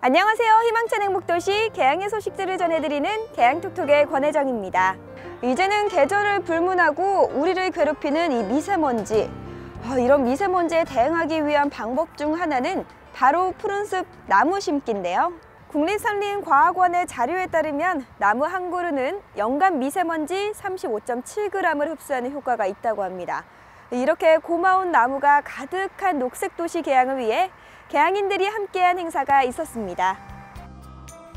안녕하세요. 희망찬 행복도시 계양의 소식들을 전해드리는 계양톡톡의 권혜정입니다. 이제는 계절을 불문하고 우리를 괴롭히는 이 미세먼지. 이런 미세먼지에 대응하기 위한 방법 중 하나는 바로 푸른숲 나무 심기인데요. 국립산림과학원의 자료에 따르면 나무 한 그루는 연간 미세먼지 35.7g을 흡수하는 효과가 있다고 합니다. 이렇게 고마운 나무가 가득한 녹색도시 계양을 위해 계양인들이 함께한 행사가 있었습니다.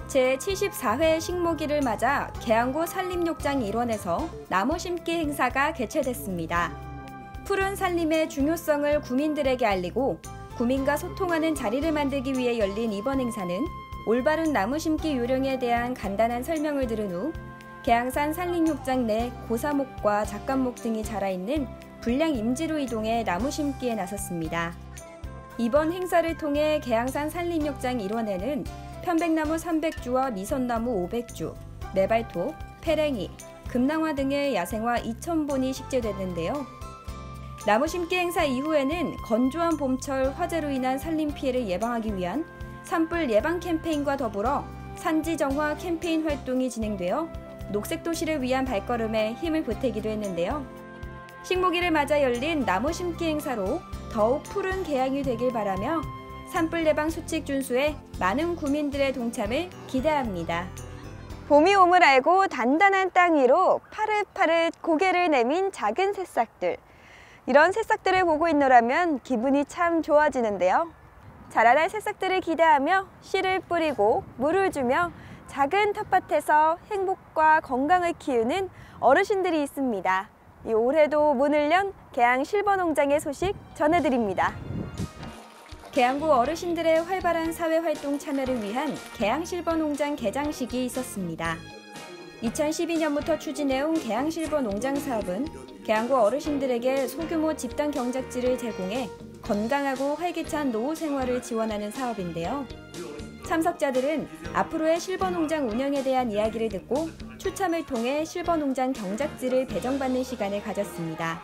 제74회 식목일을 맞아 계양구 산림욕장 일원에서 나무 심기 행사가 개최됐습니다. 푸른 산림의 중요성을 구민들에게 알리고 구민과 소통하는 자리를 만들기 위해 열린 이번 행사는 올바른 나무 심기 요령에 대한 간단한 설명을 들은 후 계양산 산림욕장 내 고사목과 작감목 등이 자라있는 불량 임지로 이동해 나무 심기에 나섰습니다. 이번 행사를 통해 계양산 산림욕장 일원에는 편백나무 300주와 미선나무 500주, 매발톱, 페랭이, 금낭화 등의 야생화 2000본이 식재됐는데요. 나무 심기 행사 이후에는 건조한 봄철 화재로 인한 산림 피해를 예방하기 위한 산불 예방 캠페인과 더불어 산지 정화 캠페인 활동이 진행되어 녹색 도시를 위한 발걸음에 힘을 보태기도 했는데요. 식목일을 맞아 열린 나무 심기 행사로 더욱 푸른 계양이 되길 바라며 산불 예방 수칙 준수에 많은 구민들의 동참을 기대합니다. 봄이 옴을 알고 단단한 땅 위로 파릇파릇 고개를 내민 작은 새싹들. 이런 새싹들을 보고 있노라면 기분이 참 좋아지는데요. 자라날 새싹들을 기대하며 씨를 뿌리고 물을 주며 작은 텃밭에서 행복과 건강을 키우는 어르신들이 있습니다. 올해도 문을 연 계양 실버농장의 소식 전해드립니다. 계양구 어르신들의 활발한 사회활동 참여를 위한 계양 실버농장 개장식이 있었습니다. 2012년부터 추진해온 계양 실버농장 사업은 계양구 어르신들에게 소규모 집단 경작지를 제공해 건강하고 활기찬 노후 생활을 지원하는 사업인데요. 참석자들은 앞으로의 실버농장 운영에 대한 이야기를 듣고 추첨을 통해 실버농장 경작지를 배정받는 시간을 가졌습니다.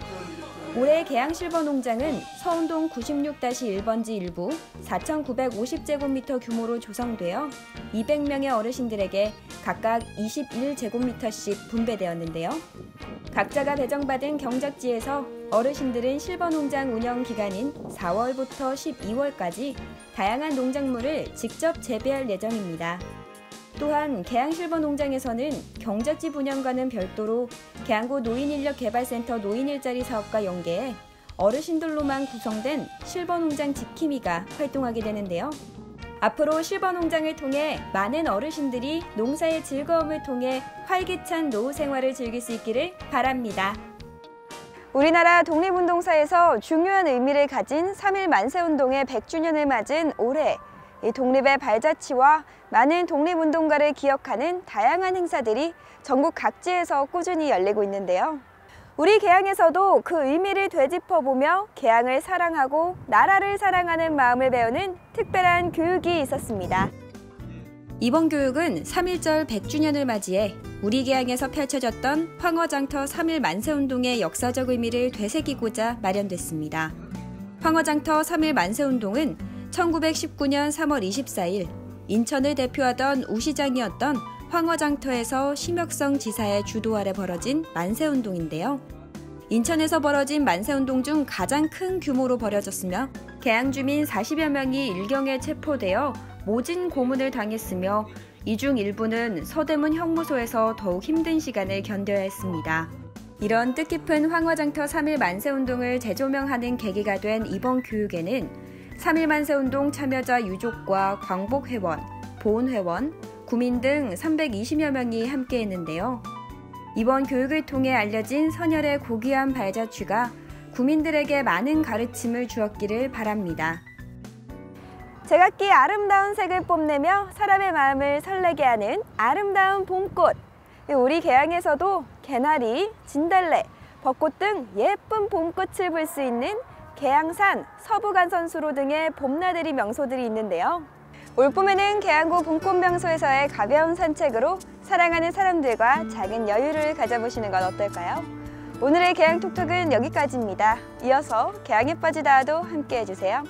올해 계양 실버농장은 서운동 96-1번지 일부 4,950제곱미터 규모로 조성되어 200명의 어르신들에게 각각 21제곱미터씩 분배되었는데요. 각자가 배정받은 경작지에서 어르신들은 실버농장 운영 기간인 4월부터 12월까지 다양한 농작물을 직접 재배할 예정입니다. 또한 계양 실버농장에서는 경작지 분양과는 별도로 계양구 노인인력개발센터 노인일자리 사업과 연계해 어르신들로만 구성된 실버농장 지킴이가 활동하게 되는데요. 앞으로 실버농장을 통해 많은 어르신들이 농사의 즐거움을 통해 활기찬 노후 생활을 즐길 수 있기를 바랍니다. 우리나라 독립운동사에서 중요한 의미를 가진 3.1 만세운동의 100주년을 맞은 올해 이 독립의 발자취와 많은 독립운동가를 기억하는 다양한 행사들이 전국 각지에서 꾸준히 열리고 있는데요. 우리 계양에서도 그 의미를 되짚어보며 계양을 사랑하고 나라를 사랑하는 마음을 배우는 특별한 교육이 있었습니다. 이번 교육은 3.1절 100주년을 맞이해 우리 계양에서 펼쳐졌던 황허장터 3.1 만세운동의 역사적 의미를 되새기고자 마련됐습니다. 황허장터 3.1 만세운동은 1919년 3월 24일 인천을 대표하던 우시장이었던 황허장터에서 심혁성 지사의 주도 아래 벌어진 만세운동인데요. 인천에서 벌어진 만세운동 중 가장 큰 규모로 벌어졌으며 계양 주민 40여 명이 일경에 체포되어 모진 고문을 당했으며 이 중 일부는 서대문 형무소에서 더욱 힘든 시간을 견뎌야 했습니다. 이런 뜻깊은 황허장터 3.1 만세운동을 재조명하는 계기가 된 이번 교육에는 3.1 만세운동 참여자 유족과 광복회원, 보훈회원, 구민 등 320여 명이 함께했는데요. 이번 교육을 통해 알려진 선열의 고귀한 발자취가 구민들에게 많은 가르침을 주었기를 바랍니다. 제각기 아름다운 색을 뽐내며 사람의 마음을 설레게 하는 아름다운 봄꽃. 우리 계양에서도 개나리, 진달래, 벚꽃 등 예쁜 봄꽃을 볼 수 있는 계양산, 서부간선수로 등의 봄나들이 명소들이 있는데요. 올봄에는 계양구 봄꽃명소에서의 가벼운 산책으로 사랑하는 사람들과 작은 여유를 가져보시는 건 어떨까요? 오늘의 계양톡톡은 여기까지입니다. 이어서 계양에 빠지다도 함께 해주세요.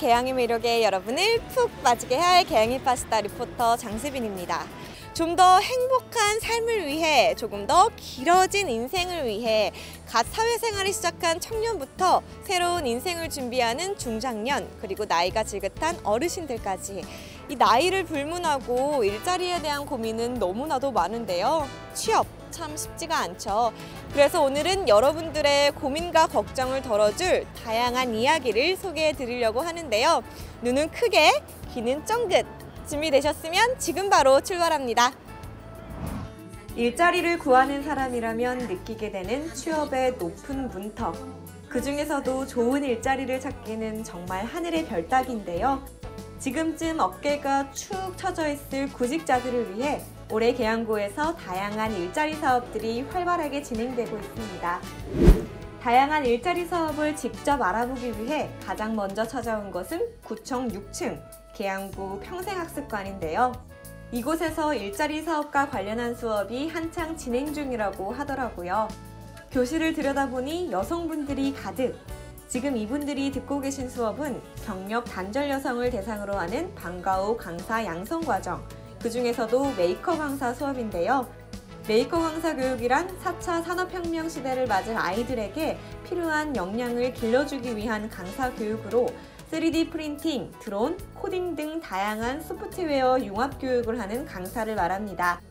개항의 매력에 여러분을 푹 빠지게 할 개항의 파스타 리포터 장수빈입니다. 좀 더 행복한 삶을 위해, 조금 더 길어진 인생을 위해 갓 사회생활을 시작한 청년부터 새로운 인생을 준비하는 중장년, 그리고 나이가 지긋한 어르신들까지 이 나이를 불문하고 일자리에 대한 고민은 너무나도 많은데요. 취업 참 쉽지가 않죠. 그래서 오늘은 여러분들의 고민과 걱정을 덜어줄 다양한 이야기를 소개해 드리려고 하는데요. 눈은 크게, 귀는 쫑긋. 준비되셨으면 지금 바로 출발합니다. 일자리를 구하는 사람이라면 느끼게 되는 취업의 높은 문턱. 그 중에서도 좋은 일자리를 찾기는 정말 하늘의 별 따기인데요. 지금쯤 어깨가 축 처져 있을 구직자들을 위해 올해 계양구에서 다양한 일자리 사업들이 활발하게 진행되고 있습니다. 다양한 일자리 사업을 직접 알아보기 위해 가장 먼저 찾아온 것은 구청 6층 계양구 평생학습관인데요. 이곳에서 일자리 사업과 관련한 수업이 한창 진행 중이라고 하더라고요. 교실을 들여다보니 여성분들이 가득. 지금 이분들이 듣고 계신 수업은 경력 단절 여성을 대상으로 하는 방과후 강사 양성 과정, 그 중에서도 메이커 강사 수업인데요. 메이커 강사 교육이란 4차 산업혁명 시대를 맞을 아이들에게 필요한 역량을 길러주기 위한 강사 교육으로 3D 프린팅, 드론, 코딩 등 다양한 소프트웨어 융합 교육을 하는 강사를 말합니다.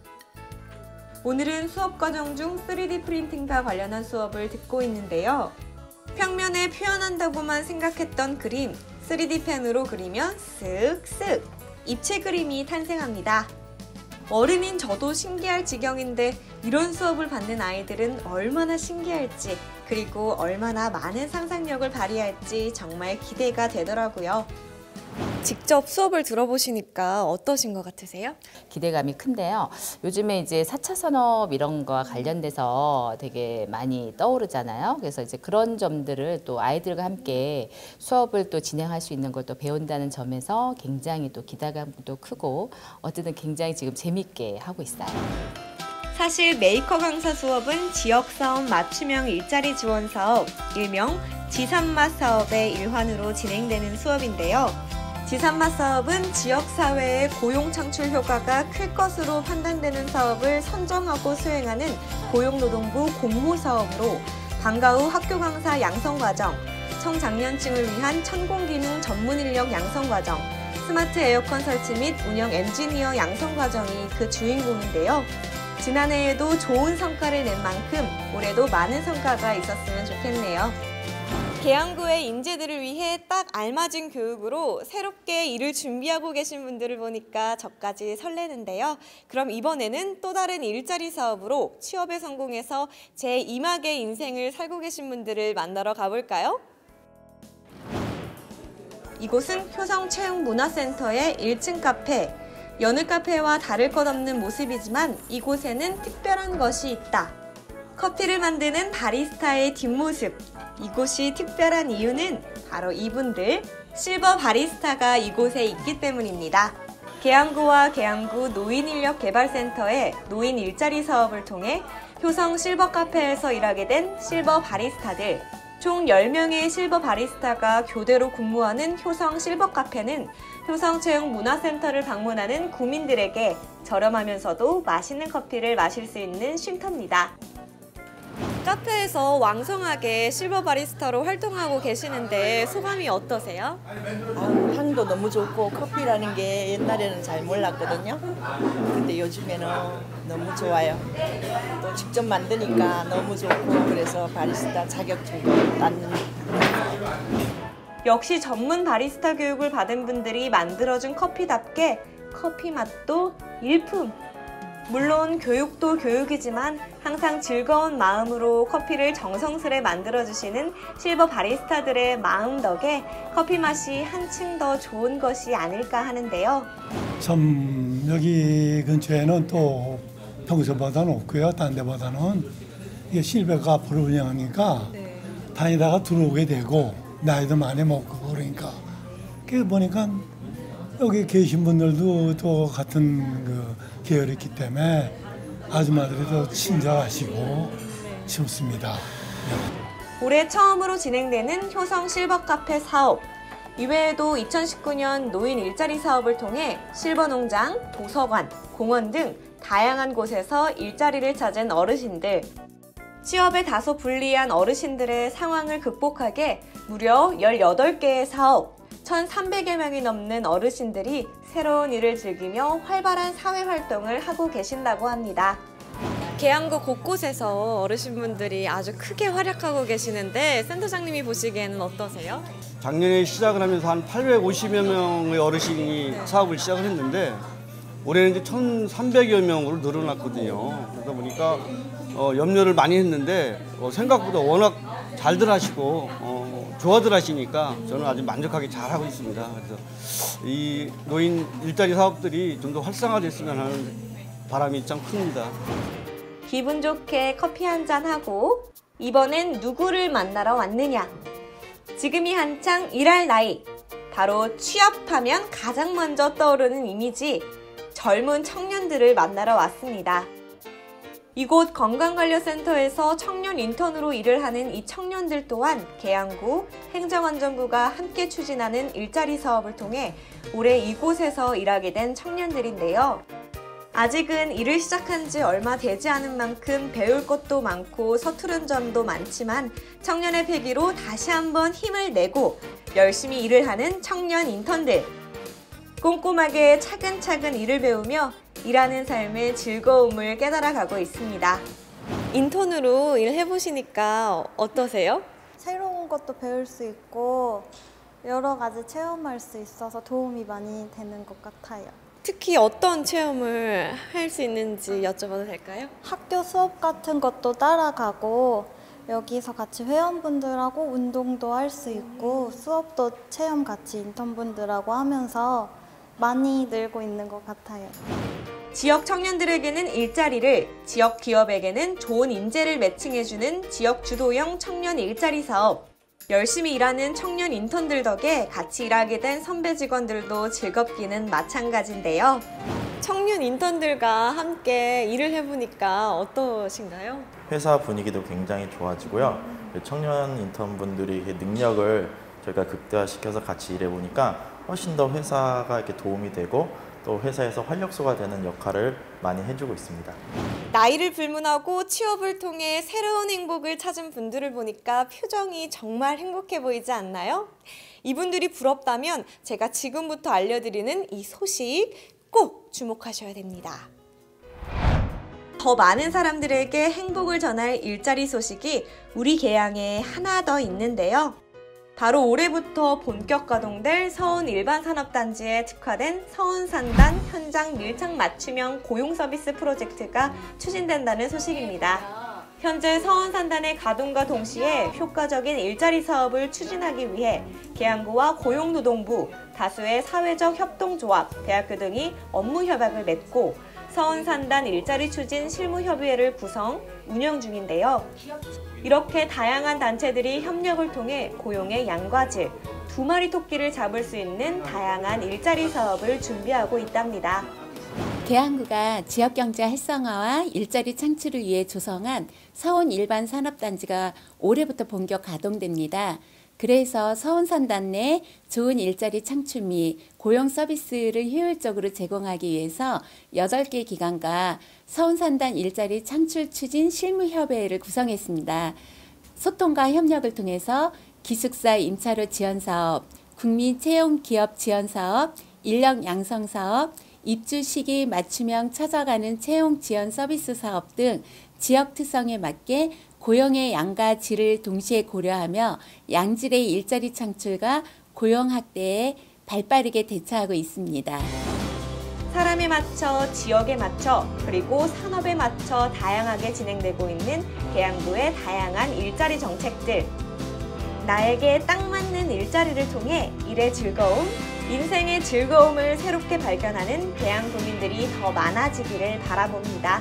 오늘은 수업 과정 중 3D 프린팅과 관련한 수업을 듣고 있는데요. 평면에 표현한다고만 생각했던 그림, 3D 펜으로 그리면 쓱쓱 입체 그림이 탄생합니다. 어른인 저도 신기할 지경인데 이런 수업을 받는 아이들은 얼마나 신기할지, 그리고 얼마나 많은 상상력을 발휘할지 정말 기대가 되더라고요. 직접 수업을 들어보시니까 어떠신 것 같으세요? 기대감이 큰데요. 요즘에 이제 4차 산업 이런 거와 관련돼서 되게 많이 떠오르잖아요. 그래서 이제 그런 점들을 또 아이들과 함께 수업을 또 진행할 수 있는 걸 또 배운다는 점에서 굉장히 또 기대감도 크고 어쨌든 굉장히 지금 재밌게 하고 있어요. 사실 메이커 강사 수업은 지역사업 맞춤형 일자리 지원 사업, 일명 지산맛 사업의 일환으로 진행되는 수업인데요. 지산맛 사업은 지역사회의 고용 창출 효과가 클 것으로 판단되는 사업을 선정하고 수행하는 고용노동부 공모사업으로 방과후 학교 강사 양성과정, 청장년층을 위한 천공기능 전문인력 양성과정, 스마트 에어컨 설치 및 운영 엔지니어 양성과정이 그 주인공인데요. 지난해에도 좋은 성과를 낸 만큼 올해도 많은 성과가 있었으면 좋겠네요. 계양구의 인재들을 위해 딱 알맞은 교육으로 새롭게 일을 준비하고 계신 분들을 보니까 저까지 설레는데요. 그럼 이번에는 또 다른 일자리 사업으로 취업에 성공해서 제2막의 인생을 살고 계신 분들을 만나러 가볼까요? 이곳은 효성체육문화센터의 1층 카페. 여느 카페와 다를 것 없는 모습이지만 이곳에는 특별한 것이 있다. 커피를 만드는 바리스타의 뒷모습. 이곳이 특별한 이유는 바로 이분들, 실버 바리스타가 이곳에 있기 때문입니다. 계양구와 계양구 노인인력개발센터의 노인 일자리 사업을 통해 효성 실버 카페에서 일하게 된 실버 바리스타들, 총 10명의 실버 바리스타가 교대로 근무하는 효성 실버 카페는 효성체육문화센터를 방문하는 구민들에게 저렴하면서도 맛있는 커피를 마실 수 있는 쉼터입니다. 카페에서 왕성하게 실버 바리스타로 활동하고 계시는데 소감이 어떠세요? 향도 너무 좋고 커피라는 게 옛날에는 잘 몰랐거든요. 근데 요즘에는 너무 좋아요. 또 직접 만드니까 너무 좋고 그래서 바리스타 자격증도 땄는. 역시 전문 바리스타 교육을 받은 분들이 만들어준 커피답게 커피 맛도 일품! 물론 교육도 교육이지만 항상 즐거운 마음으로 커피를 정성스레 만들어주시는 실버 바리스타들의 마음 덕에 커피 맛이 한층 더 좋은 것이 아닐까 하는데요. 참 여기 근처에는 또 평소보다는 없고요. 딴 데보다는 이게 실버가 앞으로 운영하니까 다니다가 들어오게 되고 나이도 많이 먹고 그러니까 그 보니까 여기 계신 분들도 또 같은 그 계열이기 때문에 아줌마들이 더 친절하시고 좋습니다. 올해 처음으로 진행되는 효성 실버 카페 사업. 이외에도 2019년 노인 일자리 사업을 통해 실버농장, 도서관, 공원 등 다양한 곳에서 일자리를 찾은 어르신들, 취업에 다소 불리한 어르신들의 상황을 극복하게 무려 18개의 사업, 1,300여 명이 넘는 어르신들이 새로운 일을 즐기며 활발한 사회활동을 하고 계신다고 합니다. 계양구 곳곳에서 어르신분들이 아주 크게 활약하고 계시는데 센터장님이 보시기에는 어떠세요? 작년에 시작을 하면서 한 850여 명의 어르신이 사업을 시작을 했는데 올해는 이제 1,300여 명으로 늘어났거든요. 그러다 보니까 염려를 많이 했는데 생각보다 워낙 잘들 하시고 좋아들 하시니까 저는 아주 만족하게 잘하고 있습니다. 그래서 이 노인 일자리 사업들이 좀 더 활성화됐으면 하는 바람이 참 큽니다. 기분 좋게 커피 한잔 하고 이번엔 누구를 만나러 왔느냐? 지금이 한창 일할 나이, 바로 취업하면 가장 먼저 떠오르는 이미지, 젊은 청년들을 만나러 왔습니다. 이곳 건강관리센터에서 청년 인턴으로 일을 하는 이 청년들 또한 계양구 행정안전부가 함께 추진하는 일자리 사업을 통해 올해 이곳에서 일하게 된 청년들인데요. 아직은 일을 시작한 지 얼마 되지 않은 만큼 배울 것도 많고 서투른 점도 많지만 청년의 패기로 다시 한번 힘을 내고 열심히 일을 하는 청년 인턴들. 꼼꼼하게 차근차근 일을 배우며 일하는 삶의 즐거움을 깨달아가고 있습니다. 인턴으로 일해보시니까 어떠세요? 새로운 것도 배울 수 있고 여러 가지 체험할 수 있어서 도움이 많이 되는 것 같아요. 특히 어떤 체험을 할 수 있는지 여쭤봐도 될까요? 학교 수업 같은 것도 따라가고 여기서 같이 회원분들하고 운동도 할 수 있고 수업도 체험 같이 인턴분들하고 하면서 많이 늘고 있는 것 같아요. 지역 청년들에게는 일자리를, 지역 기업에게는 좋은 인재를 매칭해주는 지역 주도형 청년 일자리 사업. 열심히 일하는 청년 인턴들 덕에 같이 일하게 된 선배 직원들도 즐겁기는 마찬가지인데요. 청년 인턴들과 함께 일을 해보니까 어떠신가요? 회사 분위기도 굉장히 좋아지고요. 청년 인턴분들이 능력을 저희가 극대화시켜서 같이 일해보니까 훨씬 더 회사가 이렇게 도움이 되고 또 회사에서 활력소가 되는 역할을 많이 해주고 있습니다. 나이를 불문하고 취업을 통해 새로운 행복을 찾은 분들을 보니까 표정이 정말 행복해 보이지 않나요? 이분들이 부럽다면 제가 지금부터 알려드리는 이 소식 꼭 주목하셔야 됩니다. 더 많은 사람들에게 행복을 전할 일자리 소식이 우리 계양에 하나 더 있는데요. 바로 올해부터 본격 가동될 서운 일반산업단지에 특화된 서운산단 현장 밀착 맞춤형 고용 서비스 프로젝트가 추진된다는 소식입니다. 현재 서운산단의 가동과 동시에 효과적인 일자리 사업을 추진하기 위해 계양구와 고용노동부, 다수의 사회적 협동조합, 대학교 등이 업무 협약을 맺고 서운산단 일자리 추진 실무협의회를 구성, 운영 중인데요. 이렇게 다양한 단체들이 협력을 통해 고용의 양과 질, 2마리 토끼를 잡을 수 있는 다양한 일자리 사업을 준비하고 있답니다. 계양구가 지역경제 활성화와 일자리 창출을 위해 조성한 서운 일반산업단지가 올해부터 본격 가동됩니다. 그래서 서운산단 내 좋은 일자리 창출 및 고용 서비스를 효율적으로 제공하기 위해서 8개 기관과 서운산단 일자리 창출 추진 실무협의회를 구성했습니다. 소통과 협력을 통해서 기숙사 임차료 지원사업, 국민채용기업 지원사업, 인력 양성사업, 입주 시기 맞춤형 찾아가는 채용 지원 서비스 사업 등 지역 특성에 맞게 고용의 양과 질을 동시에 고려하며 양질의 일자리 창출과 고용 확대에 발빠르게 대처하고 있습니다. 사람에 맞춰, 지역에 맞춰, 그리고 산업에 맞춰 다양하게 진행되고 있는 계양구의 다양한 일자리 정책들. 나에게 딱 맞는 일자리를 통해 일의 즐거움, 인생의 즐거움을 새롭게 발견하는 계양 구민들이 더 많아지기를 바라봅니다.